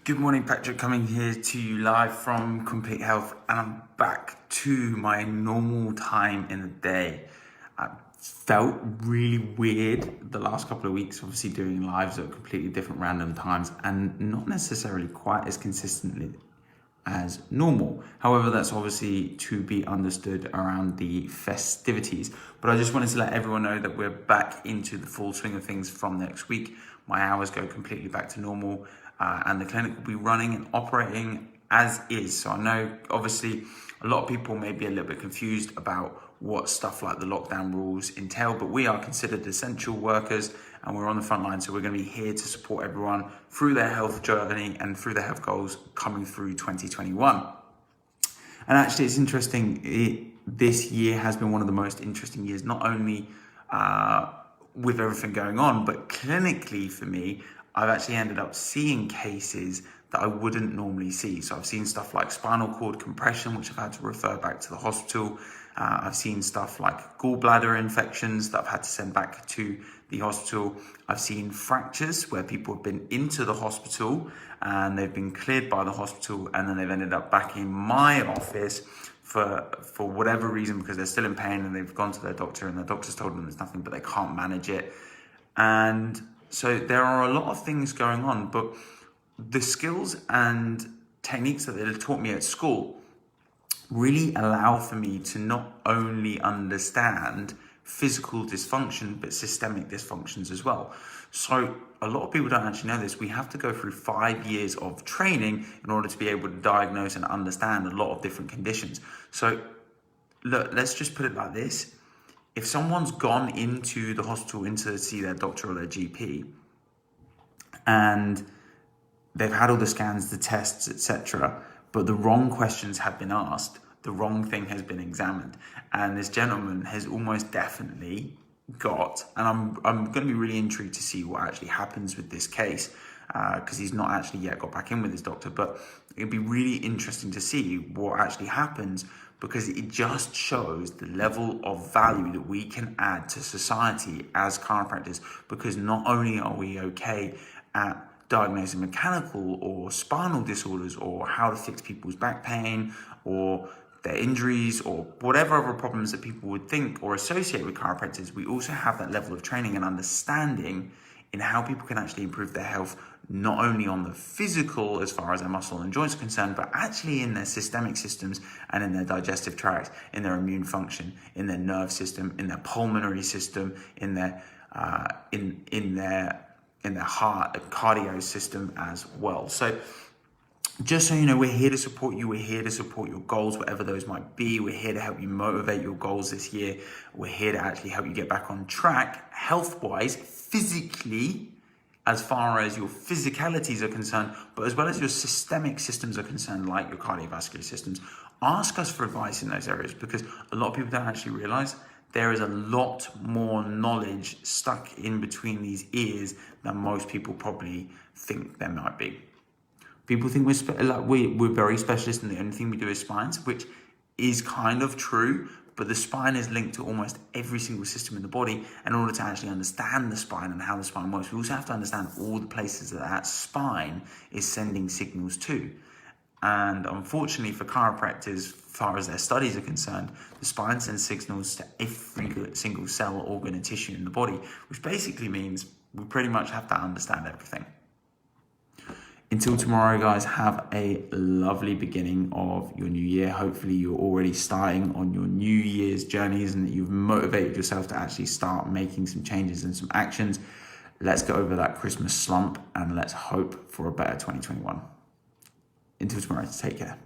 Good morning, Patrick, coming here to you live from Complete Health, and I'm back to my normal time in the day. I felt really weird the last couple of weeks, obviously doing lives at completely different random times and not necessarily quite as consistently as normal. However, that's obviously to be understood around the festivities. But I just wanted to let everyone know that we're back into the full swing of things from next week. My hours go completely back to normal, and the clinic will be running and operating as is. So I know obviously a lot of people may be a little bit confused about what stuff like the lockdown rules entail, but we are considered essential workers and we're on the front line. So we're going to be here to support everyone through their health journey and through their health goals coming through 2021. And actually it's interesting, this year has been one of the most interesting years, not only with everything going on, but clinically for me, I've actually ended up seeing cases that I wouldn't normally see. So I've seen stuff like spinal cord compression, which I've had to refer back to the hospital. I've seen stuff like gallbladder infections that I've had to send back to the hospital. I've seen fractures where people have been into the hospital and they've been cleared by the hospital and then they've ended up back in my office for whatever reason, because they're still in pain and they've gone to their doctor and the doctor's told them there's nothing, but they can't manage it. And so there are a lot of things going on, but the skills and techniques that they taught me at school really allow for me to not only understand physical dysfunction, but systemic dysfunctions as well. So a lot of people don't actually know this. We have to go through 5 years of training in order to be able to diagnose and understand a lot of different conditions. So look, let's just put it like this. If someone's gone into the hospital to see their doctor or their GP and they've had all the scans, the tests, etc., but the wrong questions have been asked, the wrong thing has been examined, and this gentleman has almost definitely got, and I'm going to be really intrigued to see what actually happens with this case, because he's not actually yet got back in with his doctor, but it'd be really interesting to see what actually happens, because it just shows the level of value that we can add to society as chiropractors, because not only are we okay at diagnosing mechanical or spinal disorders or how to fix people's back pain or their injuries or whatever other problems that people would think or associate with chiropractors, we also have that level of training and understanding in how people can actually improve their health, not only on the physical as far as their muscle and joints are concerned, but actually in their systemic systems and in their digestive tract, in their immune function, in their nerve system, in their pulmonary system, in their heart and cardio system as well. So just so you know, we're here to support you. We're here to support your goals, whatever those might be. We're here to help you motivate your goals this year. We're here to actually help you get back on track health-wise, physically, as far as your physicalities are concerned, but as well as your systemic systems are concerned, like your cardiovascular systems. Ask us for advice in those areas, because a lot of people don't actually realize there is a lot more knowledge stuck in between these ears than most people probably think there might be. People think we're very specialist and the only thing we do is spines, which is kind of true, but the spine is linked to almost every single system in the body. In order to actually understand the spine and how the spine works, we also have to understand all the places that spine is sending signals to. And unfortunately for chiropractors, as far as their studies are concerned, the spine sends signals to every single cell, organ and tissue in the body, which basically means we pretty much have to understand everything. Until tomorrow, guys, have a lovely beginning of your new year. Hopefully you're already starting on your New Year's journeys and that you've motivated yourself to actually start making some changes and some actions. Let's get over that Christmas slump and let's hope for a better 2021. Until tomorrow, take care.